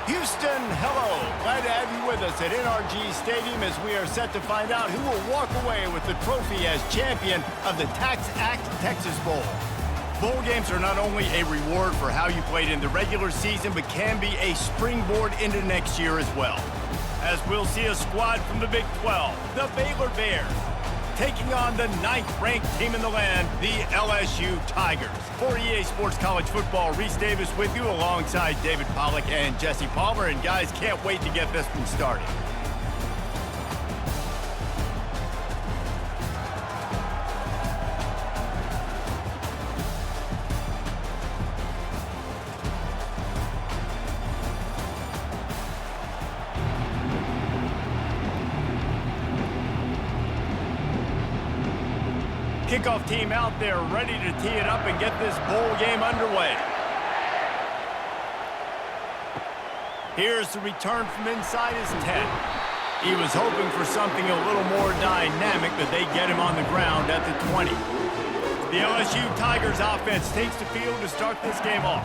Houston, hello. Glad to have you with us at NRG Stadium as we are set to find out who will walk away with the trophy as champion of the Tax Act Texas Bowl. Bowl games are not only a reward for how you played in the regular season, but can be a springboard into next year as well. As we'll see a squad from the Big 12, the Baylor Bears, taking on the 9th-ranked team in the land, the LSU Tigers. For EA Sports College Football, Reese Davis with you alongside David Pollack and Jesse Palmer. And guys, can't wait to get this one started. Kickoff team out there ready to tee it up and get this bowl game underway. Here's the return from inside his 10. He was hoping for something a little more dynamic, but they get him on the ground at the 20. The LSU Tigers offense takes the field to start this game off.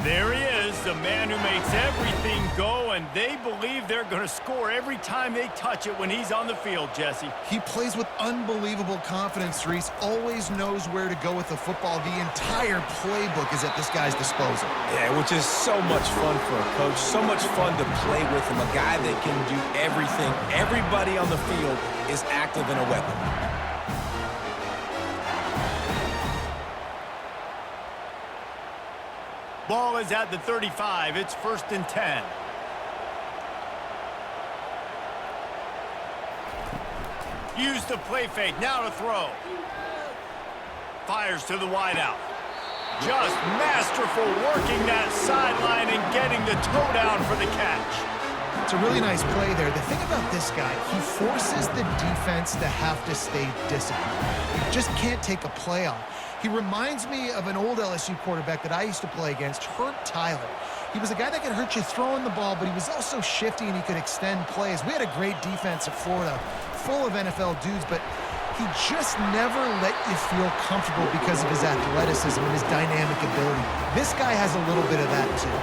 There he is, the man who makes everything go, and they believe they're going to score every time they touch it when he's on the field, Jesse. He plays with unbelievable confidence, Reese. Always knows where to go with the football. The entire playbook is at this guy's disposal. Yeah, which is so much fun for a coach. So much fun to play with him. A guy that can do everything. Everybody on the field is active and a weapon. Ball is at the 35. It's 1st and 10. Use the play fake. Now to throw. Fires to the wideout. Just masterful working that sideline and getting the toe down for the catch. It's a really nice play there. The thing about this guy, he forces the defense to have to stay disciplined. You just can't take a play off. He reminds me of an old LSU quarterback that I used to play against, Herb Tyler. He was a guy that could hurt you throwing the ball, but he was also shifty and he could extend plays. We had a great defense at Florida, full of NFL dudes, but he just never let you feel comfortable because of his athleticism and his dynamic ability. This guy has a little bit of that, too.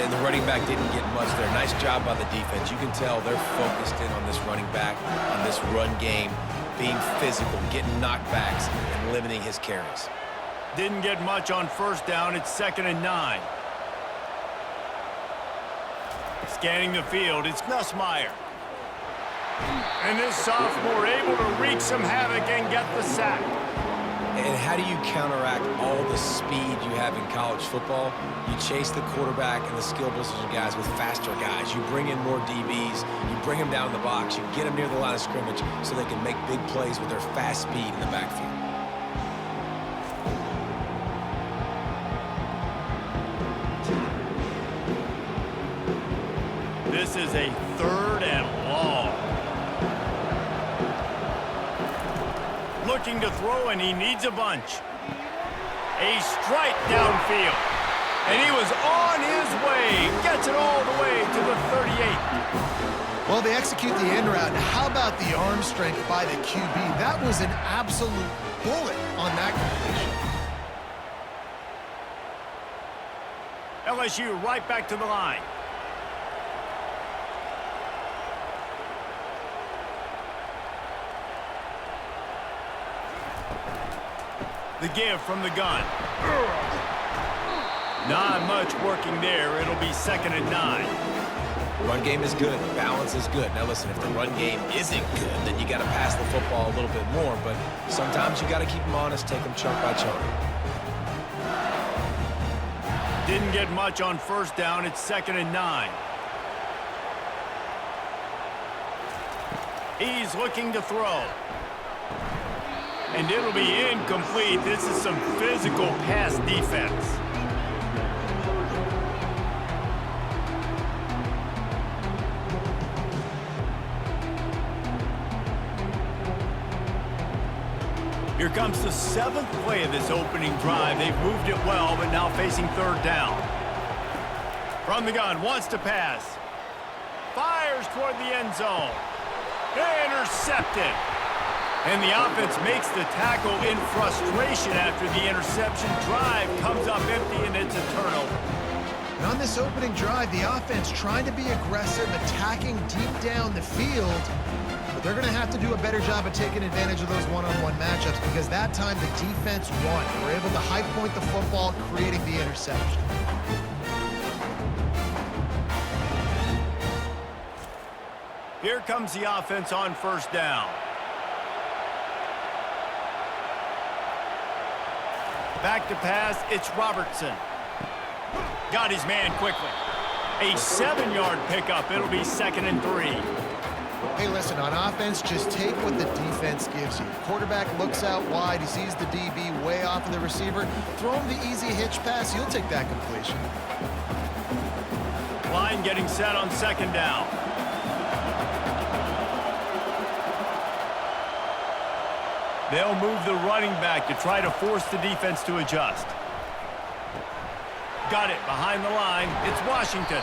And the running back didn't get much there. Nice job by the defense. You can tell they're focused in on this running back, on this run game, being physical, getting knockbacks, and limiting his carries. Didn't get much on 1st down. It's 2nd and 9. Scanning the field, it's Nussmeier. And this sophomore able to wreak some havoc and get the sack. And how do you counteract all the speed you have in college football? You chase the quarterback and the skill position guys with faster guys. You bring in more DBs. You bring them down the box. You get them near the line of scrimmage so they can make big plays with their fast speed in the backfield. This is a 3rd and long. Looking to throw, and he needs a bunch. A strike downfield. And he was on his way. Gets it all the way to the 38. Well, they execute the end route. How about the arm strength by the QB? That was an absolute bullet on that completion. LSU right back to the line. The give from the gun. Not much working there. It'll be 2nd and 9. Run game is good. Balance is good. Now listen, if the run game isn't good, then you got to pass the football a little bit more. But sometimes you got to keep them honest, take them chunk by chunk. Didn't get much on 1st down. It's 2nd and 9. He's looking to throw. And it'll be incomplete. This is some physical pass defense. Here comes the 7th play of this opening drive. They've moved it well, but now facing 3rd down. From the gun, wants to pass. Fires toward the end zone. Intercepted. And the offense makes the tackle in frustration after the interception. Drive comes up empty, and it's a turnover. And on this opening drive, the offense trying to be aggressive, attacking deep down the field, but they're going to have to do a better job of taking advantage of those one-on-one matchups because that time the defense won. They were able to high point the football, creating the interception. Here comes the offense on first down. Back to pass, it's Robertson. Got his man quickly. A 7-yard pickup. It'll be 2nd and 3. Hey, listen, on offense, just take what the defense gives you. Quarterback looks out wide. He sees the DB way off of the receiver. Throw him the easy hitch pass. He'll take that completion. Line getting set on 2nd down. They'll move the running back to try to force the defense to adjust. Got it behind the line. It's Washington.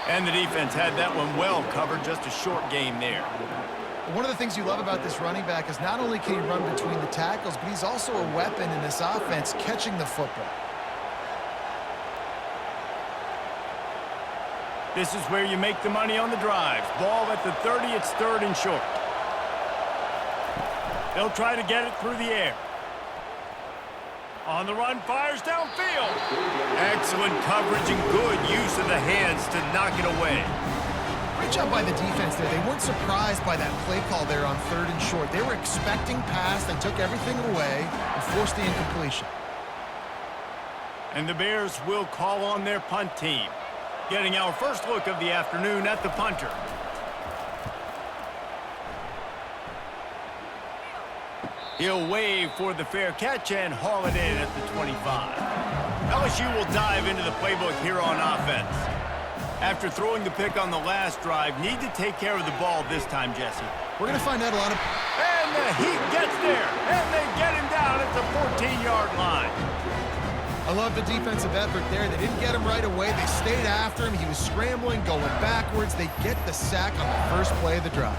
And the defense had that one well covered. Just a short game there. One of the things you love about this running back is not only can he run between the tackles, but he's also a weapon in this offense catching the football. This is where you make the money on the drives. Ball at the 30. It's 3rd and short. They'll try to get it through the air. On the run, fires downfield. Excellent coverage and good use of the hands to knock it away. Great job by the defense there. They weren't surprised by that play call there on 3rd and short. They were expecting pass. They took everything away and forced the incompletion. And the Bears will call on their punt team. Getting our first look of the afternoon at the punter. He'll wave for the fair catch and haul it in at the 25. LSU will dive into the playbook here on offense. After throwing the pick on the last drive, need to take care of the ball this time, Jesse. We're going to find out a lot of... And the Heat gets there, and they get him down at the 14-yard line. I love the defensive effort there. They didn't get him right away. They stayed after him. He was scrambling, going backwards. They get the sack on the first play of the drive.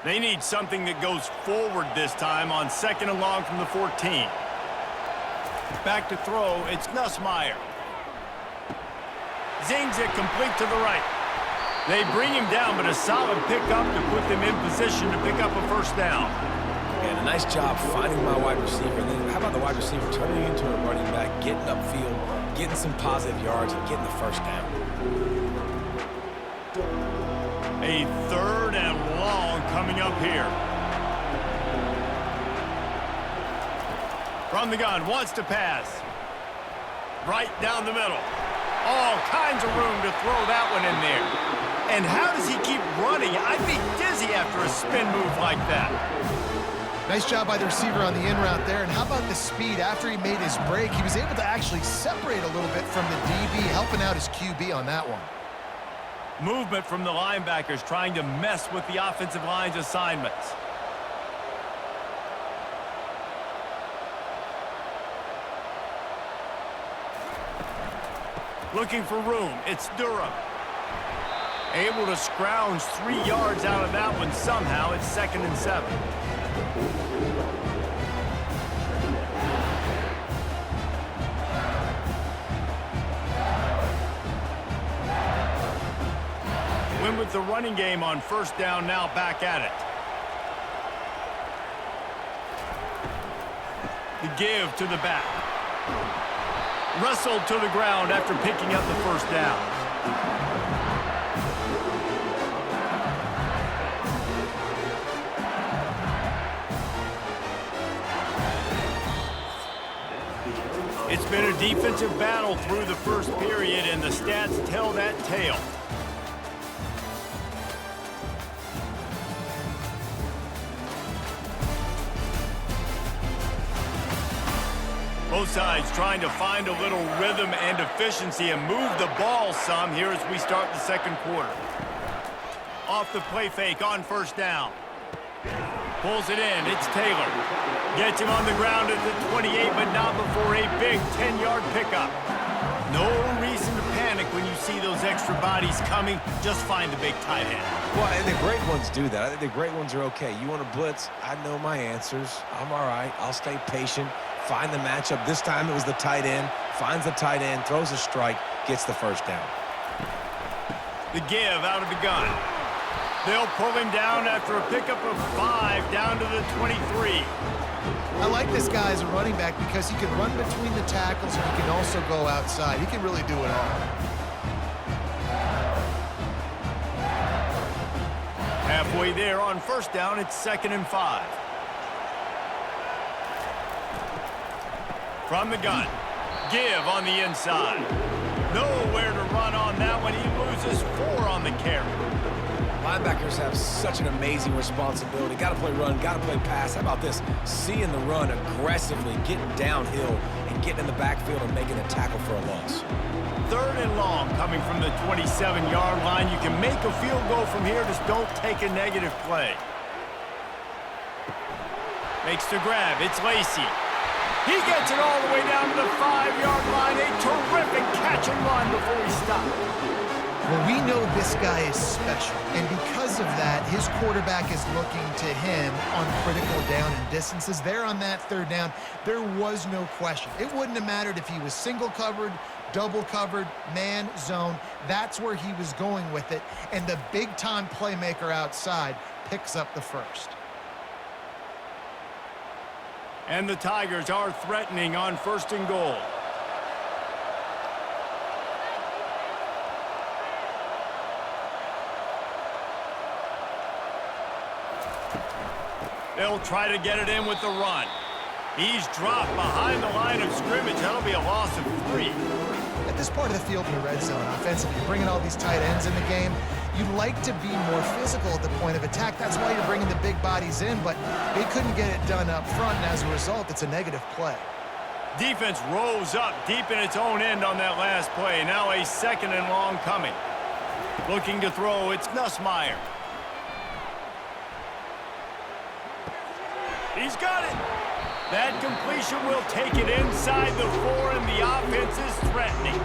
They need something that goes forward this time on 2nd and long from the 14. Back to throw, it's Nussmeier. Zings it complete to the right. They bring him down, but a solid pickup to put them in position to pick up a first down. And a nice job finding my wide receiver. And then how about the wide receiver turning into a running back, getting upfield, getting some positive yards, and getting the first down. A 3rd and long coming up here. From the gun, wants to pass. Right down the middle. All kinds of room to throw that one in there. And how does he keep running? I'd be dizzy after a spin move like that. Nice job by the receiver on the in route there. And how about the speed? After he made his break, he was able to actually separate a little bit from the DB, helping out his QB on that one. Movement from the linebackers trying to mess with the offensive line's assignments. Looking for room. It's Durham. Able to scrounge 3 yards out of that one somehow. It's 2nd and 7. Win with the running game on first down, now back at it. The give to the back. Wrestled to the ground after picking up the first down. It's been a defensive battle through the first period, and the stats tell that tale. Both sides trying to find a little rhythm and efficiency and move the ball some here as we start the second quarter. Off the play fake on first down. Pulls it in. It's Taylor. Gets him on the ground at the 28, but not before a big 10-yard pickup. No reason to panic panic when you see those extra bodies coming. Just find the big tight end. Well, and the great ones do that. I think the great ones are okay. You want to blitz? I know my answers. I'm all right. I'll stay patient. Find the matchup. This time it was the tight end. Finds the tight end, throws a strike, gets the first down. The give out of the gun. They'll pull him down after a pickup of 5 down to the 23. I like this guy as a running back because he can run between the tackles and he can also go outside. He can really do it all. Halfway there on first down, it's 2nd and 5. From the gun. Give on the inside. Nowhere to run on that one. He loses 4 on the carry. Linebackers have such an amazing responsibility. Got to play run, got to play pass. How about this? Seeing the run aggressively, getting downhill, and getting in the backfield and making a tackle for a loss. 3rd and long coming from the 27-yard line. You can make a field goal from here. Just don't take a negative play. Makes the grab. It's Lacey. He gets it all the way down to the 5-yard line. A terrific catch and run before he stopped. Well, we know this guy is special, and because of that, his quarterback is looking to him on critical down and distances. There on that 3rd down, there was no question. It wouldn't have mattered if he was single covered, double covered, man, zone. That's where he was going with it, and the big-time playmaker outside picks up the first. And the Tigers are threatening on 1st and goal. They'll try to get it in with the run. He's dropped behind the line of scrimmage. That'll be a loss of 3. At this part of the field in the red zone, offensively, you're bringing all these tight ends in the game. You'd like to be more physical at the point of attack. That's why you're bringing the big bodies in, but they couldn't get it done up front, and as a result, it's a negative play. Defense rose up deep in its own end on that last play. Now a 2nd and long coming. Looking to throw, it's Nussmeier. He's got it. That completion will take it inside the 4, and the offense is threatening.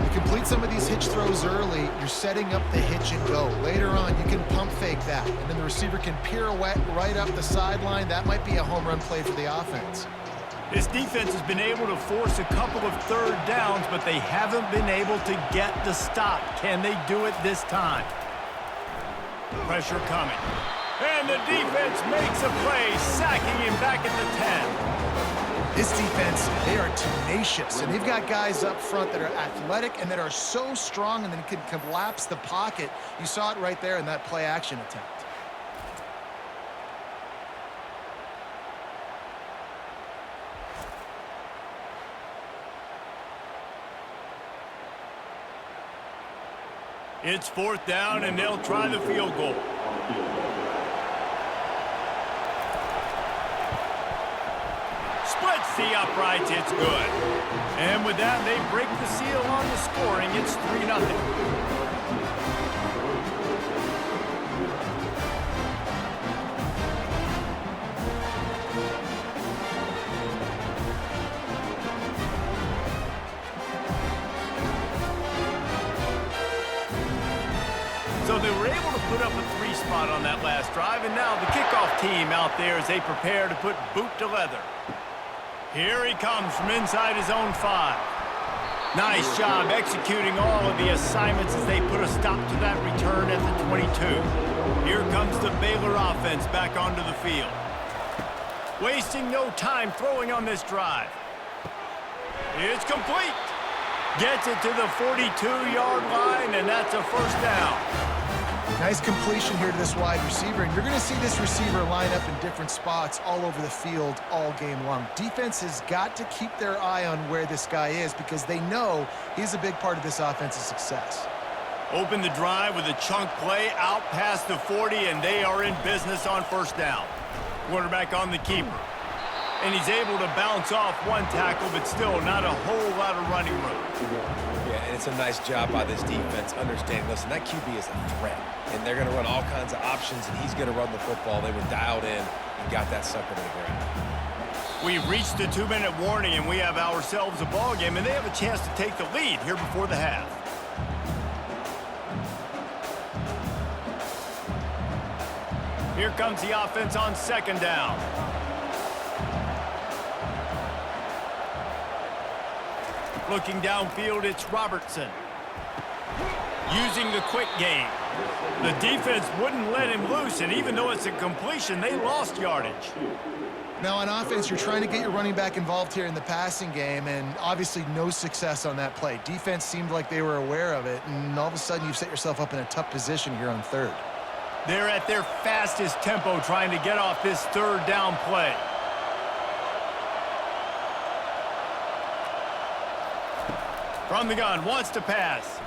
You complete some of these hitch throws early, you're setting up the hitch and go. Later on, you can pump fake that, and then the receiver can pirouette right up the sideline. That might be a home run play for the offense. This defense has been able to force a couple of 3rd downs, but they haven't been able to get the stop. Can they do it this time? Pressure coming. And the defense makes a play, sacking him back at the 10. This defense, they are tenacious, and they've got guys up front that are athletic and that are so strong and then can collapse the pocket. You saw it right there in that play-action attempt. It's 4th down, and they'll try the field goal. Splits the uprights, it's good. And with that, they break the seal on the scoring. It's 3-0. So they were able to put up a 3 spot on that last drive, and now the kickoff team out there as they prepare to put boot to leather. Here he comes from inside his own 5. Nice job executing all of the assignments as they put a stop to that return at the 22. Here comes the Baylor offense back onto the field. Wasting no time throwing on this drive. It's complete. Gets it to the 42-yard line, and that's a 1st down. Nice completion here to this wide receiver, and you're going to see this receiver line up in different spots all over the field all game long. Defense has got to keep their eye on where this guy is because they know he's a big part of this offense's success. Open the drive with a chunk play out past the 40, and they are in business on 1st down. Quarterback on the keeper. And he's able to bounce off one tackle, but still not a whole lot of running room. Yeah, and it's a nice job by this defense understanding, listen, that QB is a threat, and they're going to run all kinds of options, and he's going to run the football. They were dialed in and got that sucker to the ground. We've reached the 2-minute warning, and we have ourselves a ball game, and they have a chance to take the lead here before the half. Here comes the offense on second down. Looking downfield, it's Robertson. Using the quick game. The defense wouldn't let him loose, and even though it's a completion, they lost yardage. Now on offense, you're trying to get your running back involved here in the passing game, and obviously no success on that play. Defense seemed like they were aware of it, and all of a sudden you've set yourself up in a tough position here on third. They're at their fastest tempo trying to get off this third down play. From the gun, wants to pass.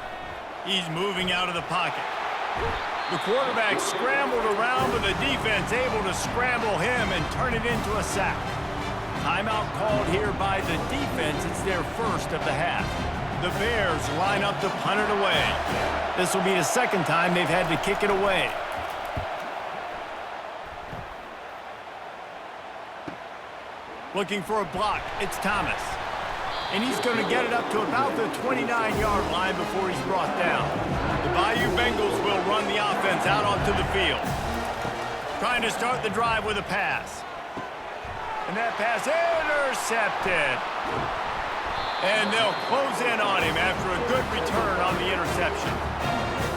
He's moving out of the pocket. The quarterback scrambled around, but the defense able to scramble him and turn it into a sack. Timeout called here by the defense. It's their first of the half. The Bears line up to punt it away. This will be the second time they've had to kick it away. Looking for a block. It's Thomas. And he's going to get it up to about the 29-yard line before he's brought down. The Bayou Bengals will run the offense out onto the field. Trying to start the drive with a pass. And that pass intercepted. And they'll close in on him after a good return on the interception.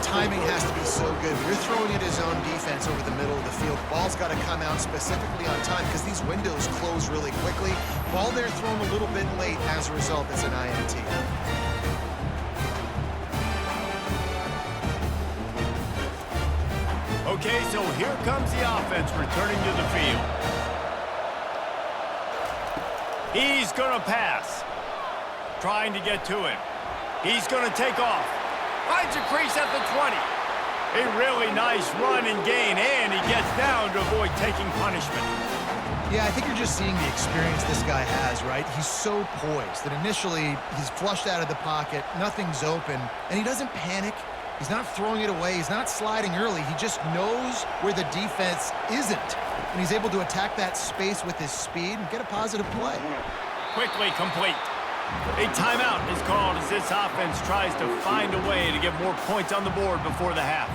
Timing has to be so good. You're throwing at his own defense over the middle of the field. Ball's got to come out specifically on time because these windows close really quickly. Ball there thrown a little bit late. As a result, it's an INT. Okay, so here comes the offense returning to the field. He's going to pass. Trying to get to him. He's going to take off. Finds a crease at the 20. A really nice run and gain, and he gets down to avoid taking punishment. Yeah, I think you're just seeing the experience this guy has, right? He's so poised that initially he's flushed out of the pocket, nothing's open, and he doesn't panic. He's not throwing it away. He's not sliding early. He just knows where the defense isn't, and he's able to attack that space with his speed and get a positive play. Quickly complete. A timeout is called as this offense tries to find a way to get more points on the board before the half.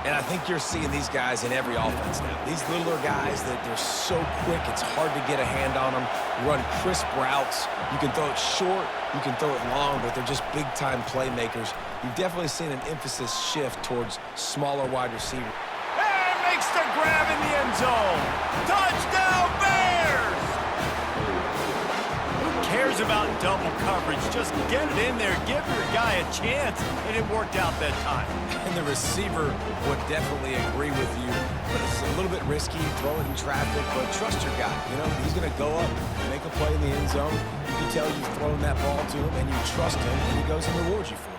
And I think you're seeing these guys in every offense now. These littler guys, they're so quick, it's hard to get a hand on them. Run crisp routes. You can throw it short, you can throw it long, but they're just big-time playmakers. You've definitely seen an emphasis shift towards smaller wide receivers. And makes the grab in the end zone. Touchdown, Bears! Cares about double coverage. Just get it in there, give your guy a chance, and it worked out that time. And the receiver would definitely agree with you, but it's a little bit risky, throw it in traffic, but trust your guy. You know, he's going to go up, make a play in the end zone. You can tell you've thrown that ball to him, and you trust him, and he goes and rewards you for it.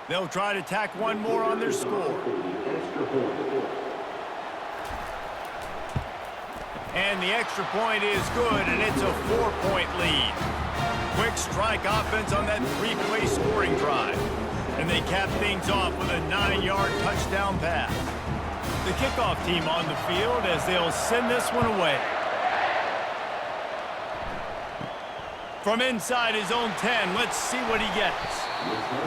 They'll try to tack one more on their score. And the extra point is good, and it's a 4-point lead. Quick strike offense on that 3-play scoring drive. And they cap things off with a 9-yard touchdown pass. The kickoff team on the field as they'll send this one away. From inside his own 10, let's see what he gets.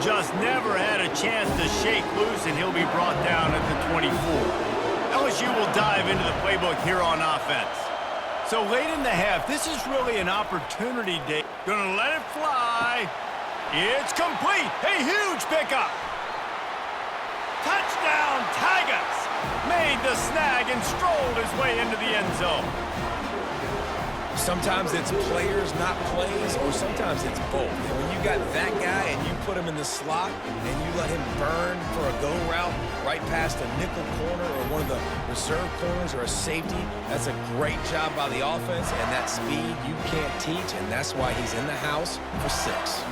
Just never had a chance to shake loose, and he'll be brought down at the 24. LSU will dive into the playbook here on offense. So late in the half, this is really an opportunity day. Gonna let it fly. It's complete. A huge pickup. Touchdown, Tigers. Made the snag and strolled his way into the end zone. Sometimes it's players, not plays, or sometimes it's both. And when you got that guy and you put him in the slot and you let him burn for a go route right past a nickel corner or one of the reserve corners or a safety, that's a great job by the offense, and that speed you can't teach, and that's why he's in the house for 6.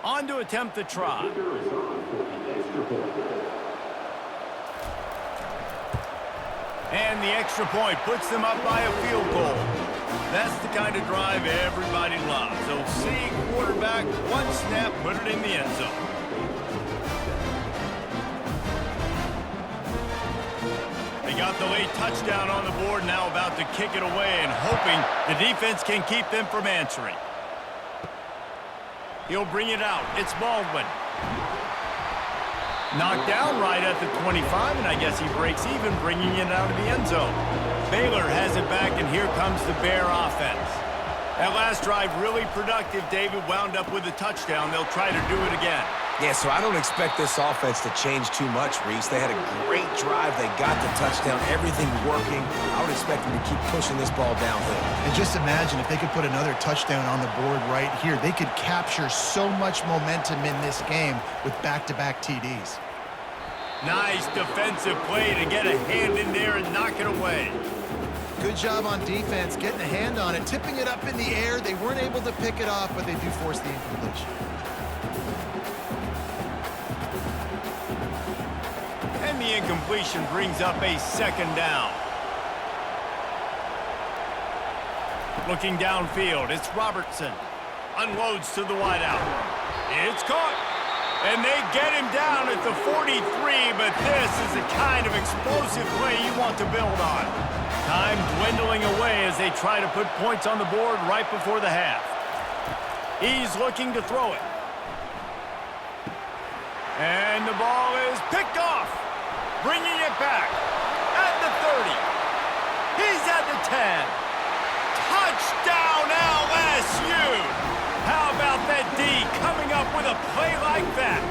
On to attempt the try. And the extra point puts them up by a field goal. That's the kind of drive everybody loves. So see quarterback, one snap, put it in the end zone. They got the late touchdown on the board, now about to kick it away and hoping the defense can keep them from answering. He'll bring it out. It's Baldwin. Knocked down right at the 25, and I guess he breaks even, bringing it out of the end zone. Baylor has it back, and here comes the Bear offense. That last drive really productive. David wound up with a touchdown. They'll try to do it again. Yeah, so I don't expect this offense to change too much, Reese. They had a great drive. They got the touchdown. Everything working. I would expect them to keep pushing this ball downhill. And just imagine if they could put another touchdown on the board right here. They could capture so much momentum in this game with back-to-back TDs. Nice defensive play to get a hand in there and knock it away. Good job on defense, getting a hand on it, tipping it up in the air. They weren't able to pick it off, but they do force the incompletion. And the incompletion brings up a second down. Looking downfield, it's Robertson. Unloads to the wideout. It's caught. And they get him down at the 43, but this is the kind of explosive play you want to build on. Time dwindling away as they try to put points on the board right before the half. He's looking to throw it. And the ball is picked off. Bringing it back at the 30. He's at the 10. Touchdown LSU! How about that D coming up with a play like that?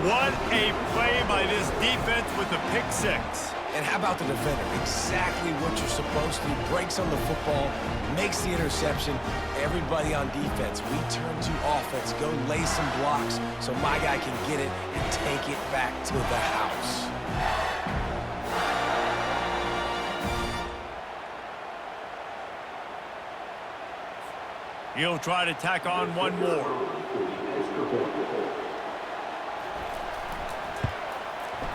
What a play by this defense with the pick six. And how about the defender? Exactly what you're supposed to do. Breaks on the football, makes the interception. Everybody on defense, we turn to offense. Go lay some blocks so my guy can get it and take it back to the house. He'll try to tack on one more.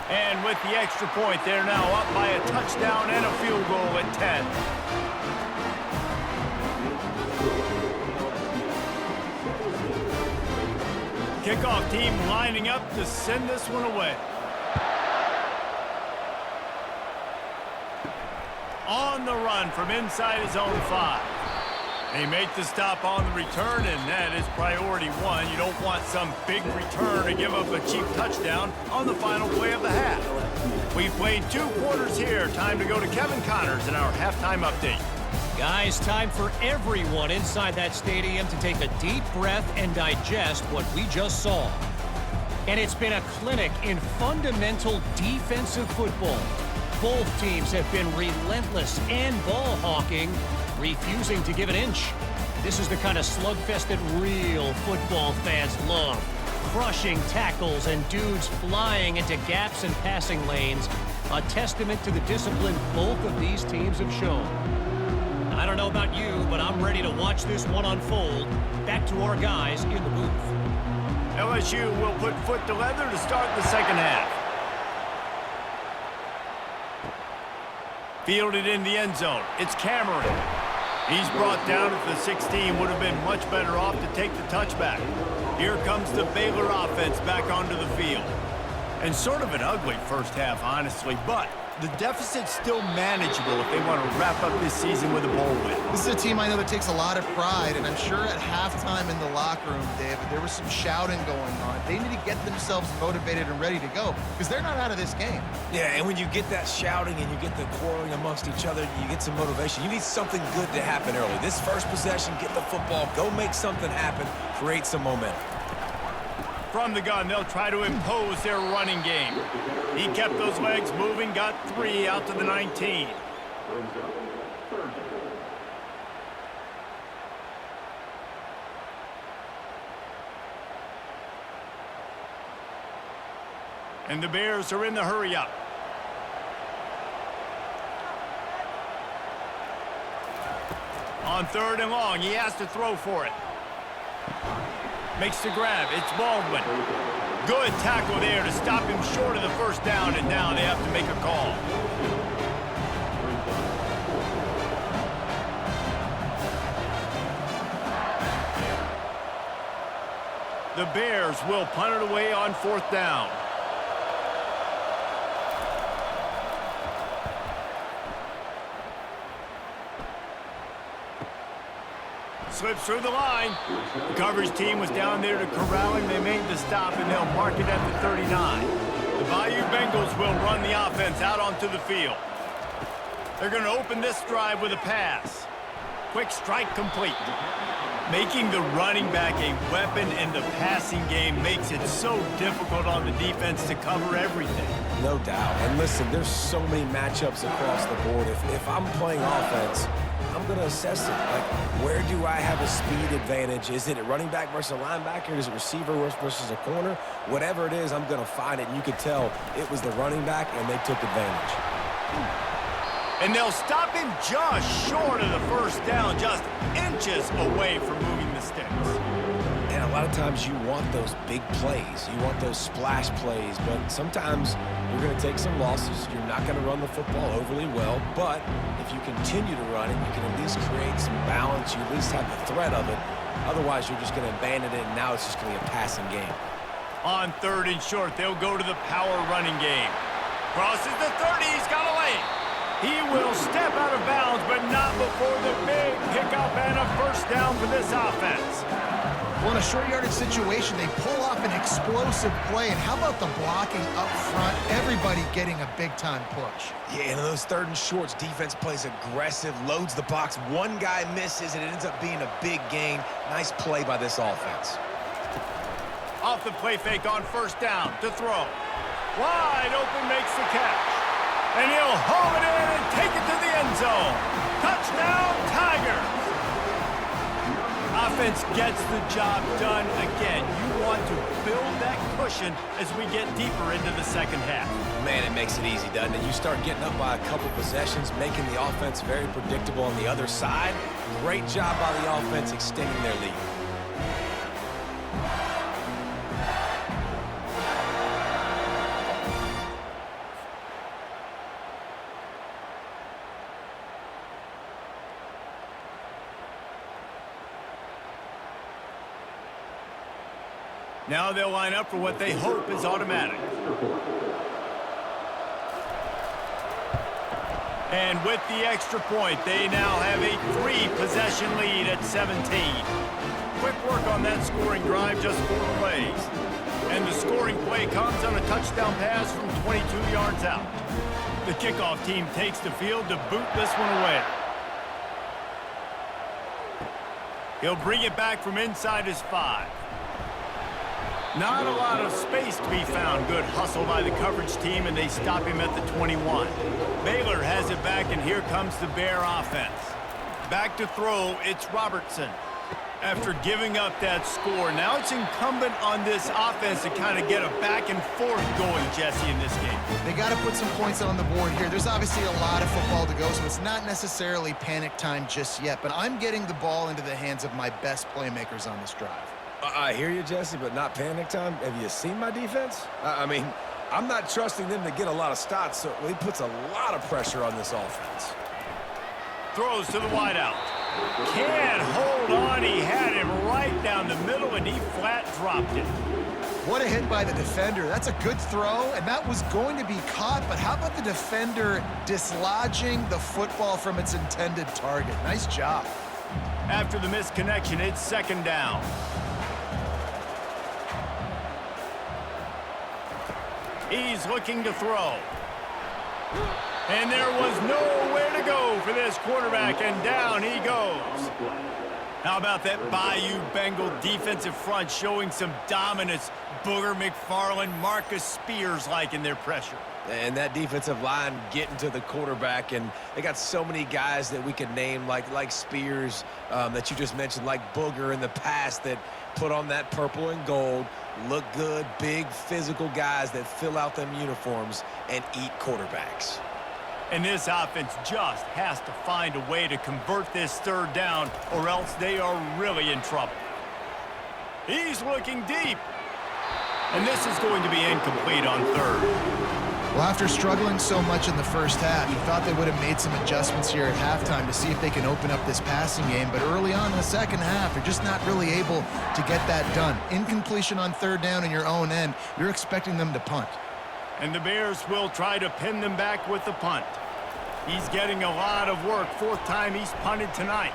And with the extra point, they're now up by a touchdown and a field goal at 10. Kickoff team lining up to send this one away. On the run from inside his own 5. They make the stop on the return, and that is priority one. You don't want some big return to give up a cheap touchdown on the final play of the half. We've played 2 quarters here. Time to go to Kevin Connors in our halftime update. Guys, time for everyone inside that stadium to take a deep breath and digest what we just saw. And it's been a clinic in fundamental defensive football. Both teams have been relentless and ball hawking, refusing to give an inch. This is the kind of slugfest that real football fans love. Crushing tackles and dudes flying into gaps and passing lanes. A testament to the discipline both of these teams have shown. I don't know about you, but I'm ready to watch this one unfold. Back to our guys in the booth. LSU will put foot to leather to start the second half. Fielded in the end zone. It's Cameron. He's brought down at the 16. Would have been much better off to take the touchback. Here comes the Baylor offense back onto the field. And sort of an ugly first half, honestly, but the deficit's still manageable if they want to wrap up this season with a bowl win. This is a team I know that takes a lot of pride, and I'm sure at halftime in the locker room, David, there was some shouting going on. They need to get themselves motivated and ready to go, because they're not out of this game. Yeah, and when you get that shouting and you get the quarreling amongst each other, you get some motivation. You need something good to happen early. This first possession, get the football, go make something happen, create some momentum. From the gun, they'll try to impose their running game. He kept those legs moving, got 3 out to the 19. And the Bears are in the hurry-up. On 3rd and long, he has to throw for it. Makes the grab. It's Baldwin. Good tackle there to stop him short of the first down, and now they have to make a call. The Bears will punt it away on 4th down. Slips through the line. The coverage team was down there to corral him. They made the stop, and they'll mark it at the 39. The Bayou Bengals will run the offense out onto the field. They're going to open this drive with a pass. Quick strike complete. Making the running back a weapon in the passing game makes it so difficult on the defense to cover everything. No doubt. And listen, there's so many matchups across the board. If I'm playing offense, I'm going to assess it. Like, where do I have a speed advantage? Is it a running back versus a linebacker? Is it receiver versus a corner? Whatever it is, I'm going to find it. And you could tell it was the running back, and they took advantage. And they'll stop him just short of the first down, just inches away from moving the sticks. And a lot of times you want those big plays. You want those splash plays. But sometimes you're going to take some losses. You're not going to run the football overly well. But if you continue to run it, you can at least create some balance. You at least have the threat of it. Otherwise, you're just going to abandon it, and now it's just going to be a passing game. On 3rd and short, they'll go to the power running game. Crosses the 30. He's got a lane. He will step out of bounds, but not before the big pickup and a first down for this offense. Well, in a short yardage situation, they pull off an explosive play. And how about the blocking up front? Everybody getting a big-time push. Yeah, and those 3rd and shorts, defense plays aggressive, loads the box. One guy misses, and it ends up being a big gain. Nice play by this offense. Off the play fake on 1st down to throw. Wide open, makes the catch. And he'll home it in and take it to the end zone. Touchdown, Tigers. Offense gets the job done again. You want to build that cushion as we get deeper into the second half. Man, it makes it easy, doesn't it? You start getting up by a couple possessions, making the offense very predictable on the other side. Great job by the offense extending their lead. Now they'll line up for what they hope is automatic. And with the extra point, they now have a 3-possession lead at 17. Quick work on that scoring drive, just 4 plays. And the scoring play comes on a touchdown pass from 22 yards out. The kickoff team takes the field to boot this one away. He'll bring it back from inside his 5. Not a lot of space to be found. Good hustle by the coverage team, and they stop him at the 21. Baylor has it back, and here comes the Bear offense. Back to throw, it's Robertson. After giving up that score, now it's incumbent on this offense to kind of get a back and forth going, Jesse, in this game. They got to put some points on the board here. There's obviously a lot of football to go, so it's not necessarily panic time just yet, but I'm getting the ball into the hands of my best playmakers on this drive. I hear you, Jesse, but not panic time. Have you seen my defense? I mean, I'm not trusting them to get a lot of stops, so he puts a lot of pressure on this offense. Throws to the wideout. Can't hold on. He had him right down the middle, and he flat dropped it. What a hit by the defender. That's a good throw, and that was going to be caught, but how about the defender dislodging the football from its intended target? Nice job. After the misconnection, it's 2nd down. He's looking to throw. And there was nowhere to go for this quarterback, and down he goes. How about that Bayou Bengal defensive front showing some dominance? Booger McFarland, Marcus Spears-like in their pressure. And that defensive line getting to the quarterback, and they got so many guys that we could name like Spears that you just mentioned, like Booger in the past that put on that purple and gold, look good, big physical guys that fill out them uniforms and eat quarterbacks. And this offense just has to find a way to convert this 3rd down, or else they are really in trouble. He's looking deep. And this is going to be incomplete on third. Well, after struggling so much in the first half, you thought they would have made some adjustments here at halftime to see if they can open up this passing game. But early on in the second half, they're just not really able to get that done. Incompletion on third down in your own end, you're expecting them to punt. And the Bears will try to pin them back with the punt. He's getting a lot of work. Fourth time he's punted tonight.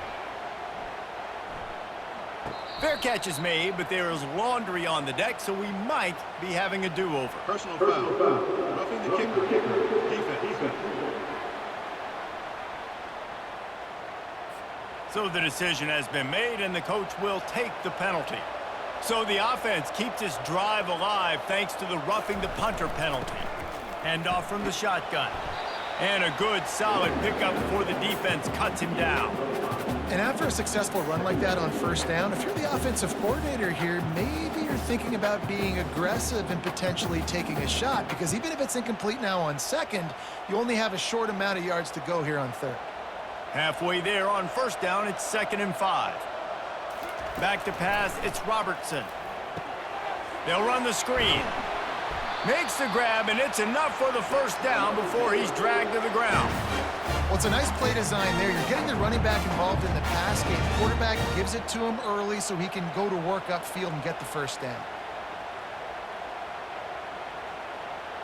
Fair catch is made, but there is laundry on the deck, so we might be having a do-over. Personal foul. Roughing the kicker. Defense. So the decision has been made, and the coach will take the penalty. So the offense keeps this drive alive thanks to the roughing the punter penalty. Handoff from the shotgun. And a good, solid pickup before the defense cuts him down. And after a successful run like that on first down, if you're the offensive coordinator here, maybe you're thinking about being aggressive and potentially taking a shot, because even if it's incomplete now on second, you only have a short amount of yards to go here on third. Halfway there on first down, it's 2nd and 5. Back to pass, it's Robertson. They'll run the screen. Makes the grab, and it's enough for the first down before he's dragged to the ground. Well, it's a nice play design there. You're getting the running back involved in the pass game. Quarterback gives it to him early so he can go to work upfield and get the first down.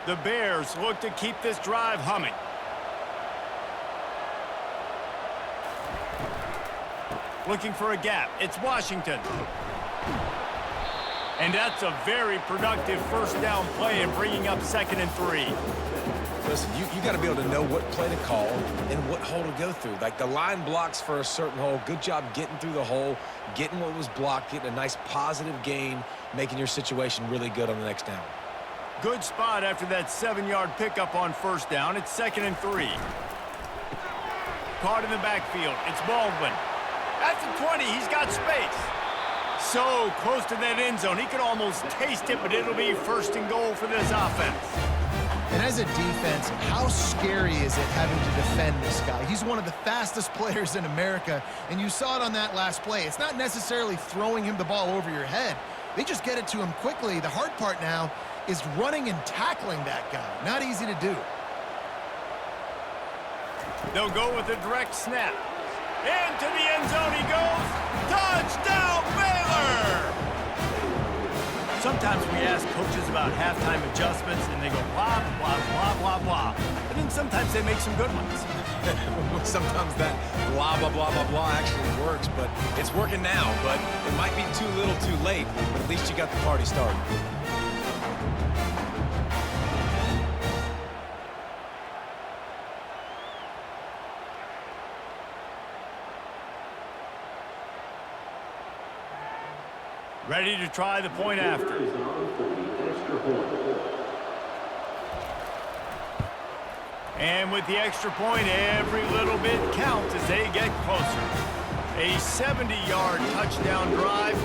The Bears look to keep this drive humming. Looking for a gap. It's Washington. And that's a very productive first down play and bringing up 2nd and 3. Listen, you got to be able to know what play to call and what hole to go through. Like the line blocks for a certain hole. Good job getting through the hole, getting what was blocked, getting a nice positive gain, making your situation really good on the next down. Good spot after that 7-yard pickup on first down. It's 2nd and 3. Caught in the backfield. It's Baldwin. At the 20, he's got space. So close to that end zone. He could almost taste it, but it'll be 1st and goal for this offense. And as a defense, how scary is it having to defend this guy? He's one of the fastest players in America, and you saw it on that last play. It's not necessarily throwing him the ball over your head. They just get it to him quickly. The hard part now is running and tackling that guy. Not easy to do. They'll go with a direct snap. Into the end zone he goes. Touchdown, Baylor! Sometimes we ask coaches about halftime adjustments, and they go blah, blah, blah, blah, blah. And then sometimes they make some good ones. Sometimes that blah, blah, blah, blah, blah actually works, but it's working now. But it might be too little too late, but at least you got the party started. Ready to try the point after. And with the extra point, every little bit counts as they get closer. A 70-yard touchdown drive,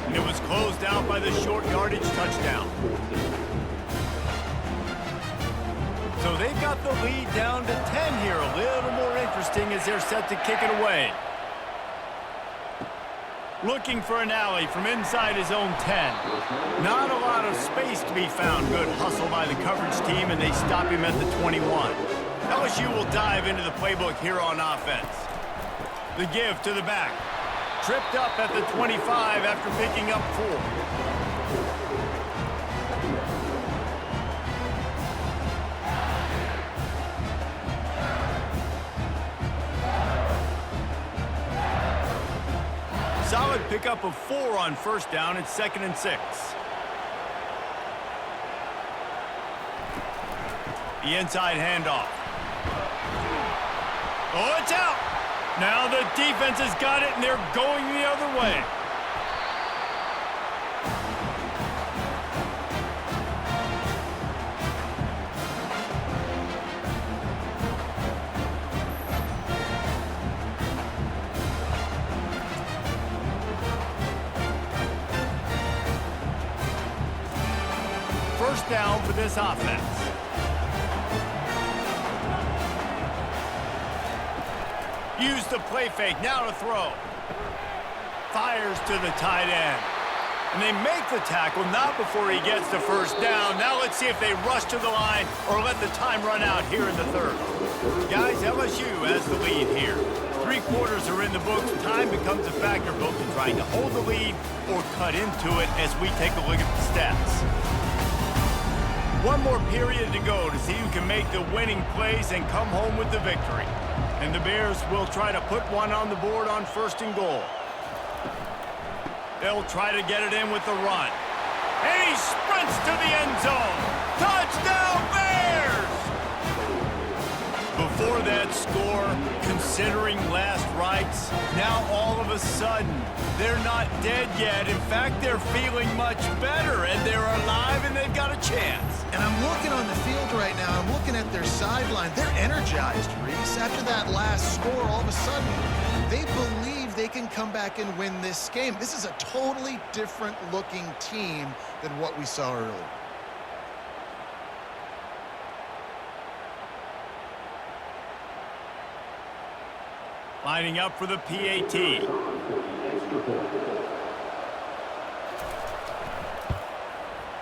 and it was closed out by the short yardage touchdown. So they've got the lead down to 10 here. A little more interesting as they're set to kick it away. Looking for an alley from inside his own 10. Not a lot of space to be found. Good hustle by the coverage team, and they stop him at the 21. LSU will dive into the playbook here on offense. The give to the back. Tripped up at the 25 after picking up 4. Solid pickup of 4 on first down. It's 2nd and 6. The inside handoff. Oh, it's out. Now the defense has got it, and they're going the other way. First down for this offense. Use the play fake, now to throw. Fires to the tight end. And they make the tackle, not before he gets the first down. Now let's see if they rush to the line or let the time run out here in the third. Guys, LSU has the lead here. 3 quarters are in the books. Time becomes a factor both in trying to hold the lead or cut into it as we take a look at the stats. 1 more period to go to see who can make the winning plays and come home with the victory. And the Bears will try to put one on the board on 1st and goal. They'll try to get it in with the run. And he sprints to the end zone. Touchdown, Bears! Before that score, considering last rites, now all of a sudden, they're not dead yet. In fact, they're feeling much better, and they're alive, and they've got a chance. And I'm looking on the field right now. I'm looking at their sideline. They're energized, Reese. After that last score, all of a sudden, they believe they can come back and win this game. This is a totally different-looking team than what we saw earlier. Lining up for the PAT.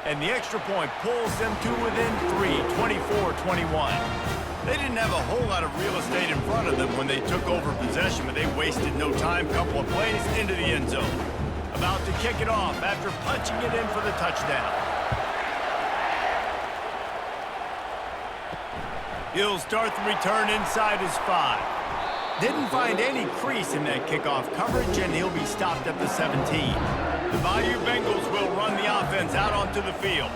And the extra point pulls them to within 3, 24-21. They didn't have a whole lot of real estate in front of them when they took over possession, but they wasted no time. Couple of plays into the end zone. About to kick it off after punching it in for the touchdown. He'll start the return inside his 5. Didn't find any crease in that kickoff coverage, and he'll be stopped at the 17. The Bayou Bengals will run the offense out onto the field.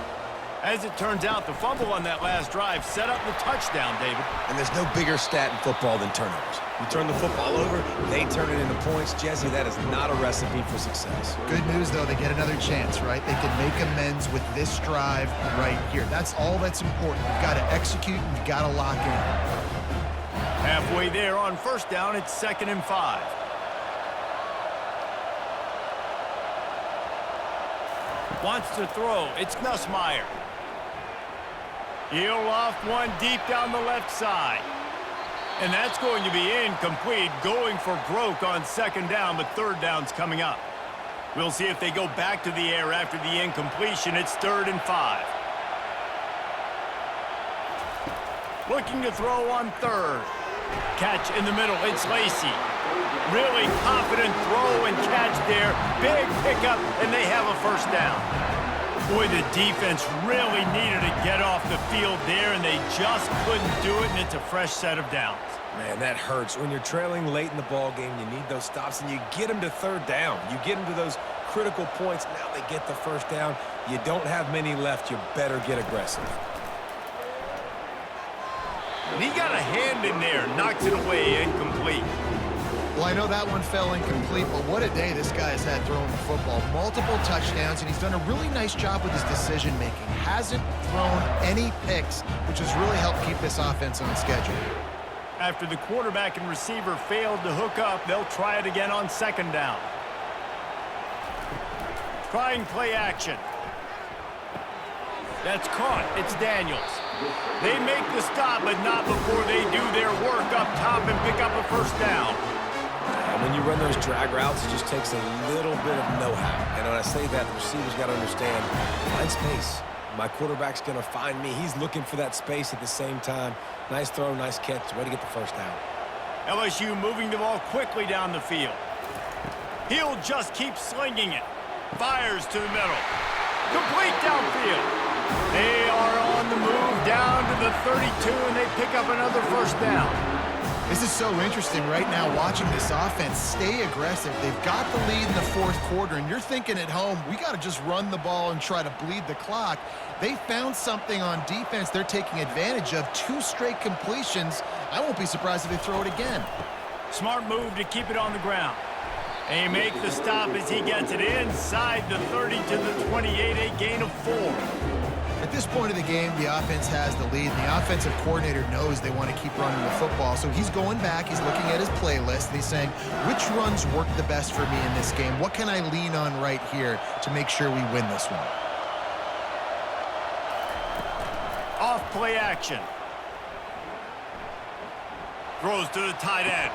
As it turns out, the fumble on that last drive set up the touchdown, David. And there's no bigger stat in football than turnovers. You turn the football over, they turn it into points. Jesse, that is not a recipe for success. Good news, though, they get another chance, right? They can make amends with this drive right here. That's all that's important. You've got to execute, and you've got to lock in. Halfway there on 1st down, it's 2nd and 5. Wants to throw. It's Nussmeier. He'll off one deep down the left side. And that's going to be incomplete, going for broke on 2nd down, but 3rd down's coming up. We'll see if they go back to the air after the incompletion. It's 3rd and 5. Looking to throw on 3rd. Catch in the middle. It's Lacey. Really confident throw and catch there. Big pickup, and they have a 1st down. Boy, the defense really needed to get off the field there, and they just couldn't do it, and it's a fresh set of downs. Man, that hurts. When you're trailing late in the ball game, you need those stops, and you get them to 3rd down. You get them to those critical points. Now they get the 1st down. You don't have many left. You better get aggressive. And he got a hand in there, knocks it away, incomplete. Well, I know that one fell incomplete, but what a day this guy has had throwing the football. Multiple touchdowns, and he's done a really nice job with his decision-making. Hasn't thrown any picks, which has really helped keep this offense on schedule. After the quarterback and receiver failed to hook up, they'll try it again on 2nd down. Trying play action. That's caught. It's Daniels. They make the stop, but not before they do their work up top and pick up a 1st down. And when you run those drag routes, it just takes a little bit of know-how. And when I say that, the receiver's got to understand, find space. My quarterback's going to find me. He's looking for that space at the same time. Nice throw, nice catch. Way to get the 1st down. LSU moving the ball quickly down the field. He'll just keep slinging it. Fires to the middle. Complete downfield. They are on the move down to the 32, and they pick up another 1st down. This is so interesting right now watching this offense stay aggressive. They've got the lead in the 4th quarter, and you're thinking at home, we got to just run the ball and try to bleed the clock. They found something on defense they're taking advantage of. 2 straight completions. I won't be surprised if they throw it again. Smart move to keep it on the ground. They make the stop as he gets it inside the 30 to the 28, a gain of 4. At this point of the game, the offense has the lead, and the offensive coordinator knows they want to keep running the football. So he's going back, he's looking at his playlist, and he's saying, which runs work the best for me in this game? What can I lean on right here to make sure we win this one? Off play action. Throws to the tight end.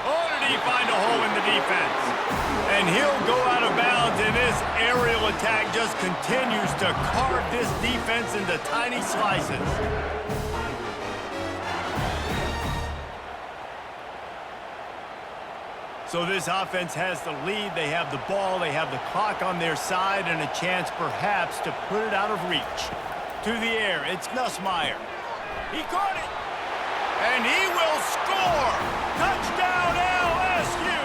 Oh, did he find a hole in the defense? And he'll go out of bounds, and this aerial tag just continues to carve this defense into tiny slices. So this offense has the lead. They have the ball. They have the clock on their side and a chance perhaps to put it out of reach. To the air, it's Nussmeier. He caught it. And he will score. Touchdown, LSU.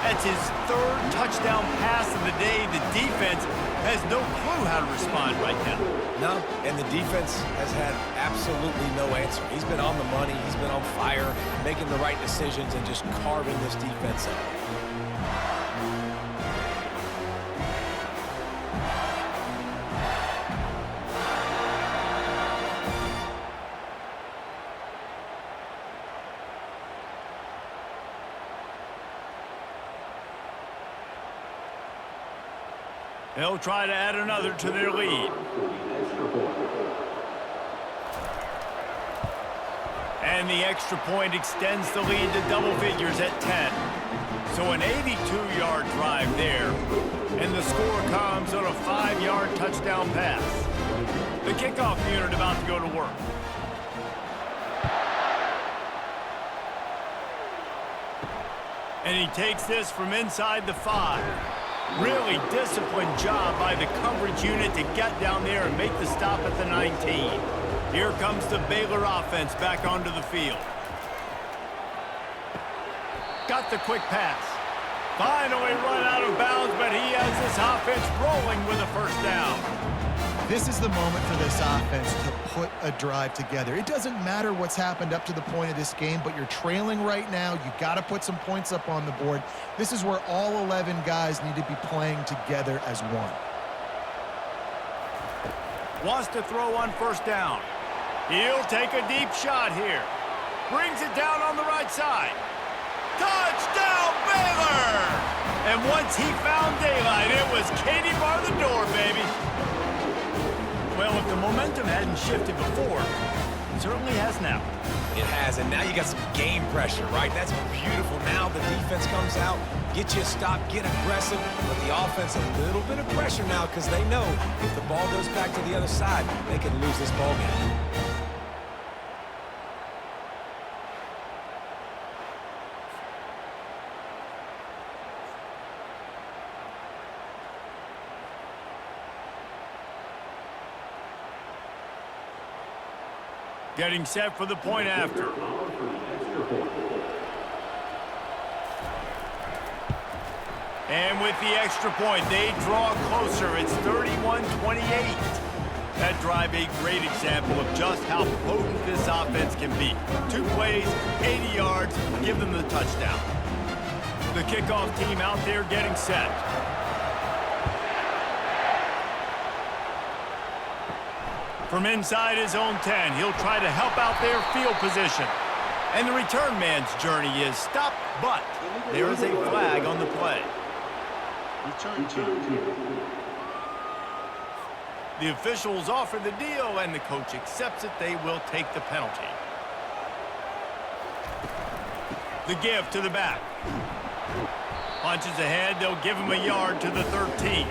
That's his third touchdown pass of the day. The defense has no clue how to respond right now. No, and the defense has had absolutely no answer. He's been on the money. He's been on fire, making the right decisions and just carving this defense up. They'll try to add another to their lead. And the extra point extends the lead to double figures at 10. So an 82-yard drive there. And the score comes on a 5-yard touchdown pass. The kickoff unit about to go to work. And he takes this from inside the 5. Really disciplined job by the coverage unit to get down there and make the stop at the 19. Here comes the Baylor offense back onto the field. Got the quick pass. Finally run out of bounds, but he has this offense rolling with a first down. This is the moment for this offense to put a drive together. It doesn't matter what's happened up to the point of this game, but you're trailing right now. You got to put some points up on the board. This is where all 11 guys need to be playing together as one. Wants to throw on first down. He'll take a deep shot here. Brings it down on the right side. Touchdown, Baylor! And once he found daylight, it was Katie bar the door, baby. Well, if the momentum hadn't shifted before, it certainly has now. It has, and now you got some game pressure, right? That's beautiful. Now the defense comes out, get you a stop, get aggressive, but the offense a little bit of pressure now because they know if the ball goes back to the other side, they can lose this ball game. Getting set for the point after. And with the extra point, they draw closer. It's 31-28. That drive a great example of just how potent this offense can be. 2 plays, 80 yards, give them the touchdown. The kickoff team out there getting set. From inside his own 10, he'll try to help out their field position. And the return man's journey is stopped, but there is a flag on the play. Return team. The officials offer the deal, and the coach accepts it. They will take the penalty. The give to the back. Punches ahead. They'll give him a yard to the 13.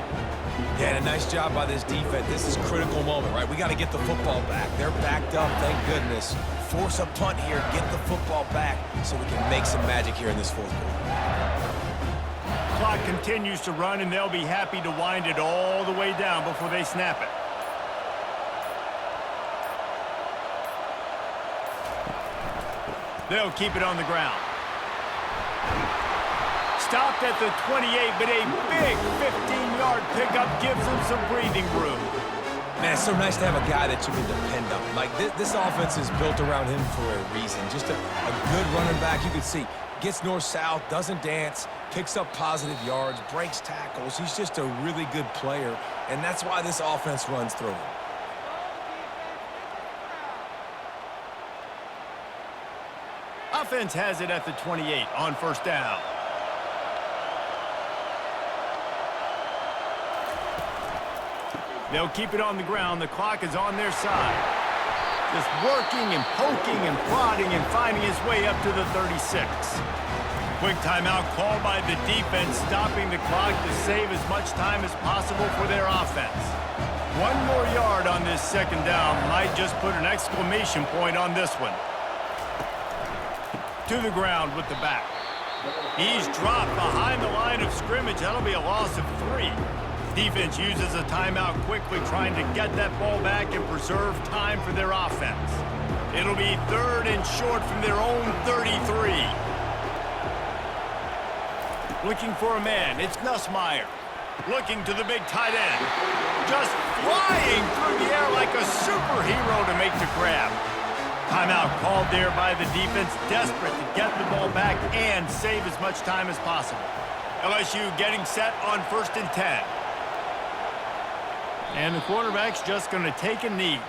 Yeah, and a nice job by this defense. This is a critical moment, right? We got to get the football back. They're backed up, thank goodness. Force a punt here, get the football back so we can make some magic here in this fourth quarter. Clock continues to run, and they'll be happy to wind it all the way down before they snap it. They'll keep it on the ground. Stopped at the 28, but a big 15-yard pickup gives them some breathing room. Man, it's so nice to have a guy that you can depend on. Like, this offense is built around him for a reason. Just a good running back. You can see, gets north-south, doesn't dance, picks up positive yards, breaks tackles. He's just a really good player, and that's why this offense runs through him. Offense has it at the 28 on first down. They'll keep it on the ground. The clock is on their side. Just working and poking and prodding and finding his way up to the 36. Quick timeout called by the defense, stopping the clock to save as much time as possible for their offense. 1 more yard on this second down might just put an exclamation point on this one. To the ground with the back. He's dropped behind the line of scrimmage. That'll be a loss of 3. Defense uses a timeout quickly, trying to get that ball back and preserve time for their offense. It'll be 3rd and short from their own 33. Looking for a man, it's Nussmeier. Looking to the big tight end. Just flying through the air like a superhero to make the grab. Timeout called there by the defense, desperate to get the ball back and save as much time as possible. LSU getting set on 1st and 10. And the quarterback's just going to take a knee.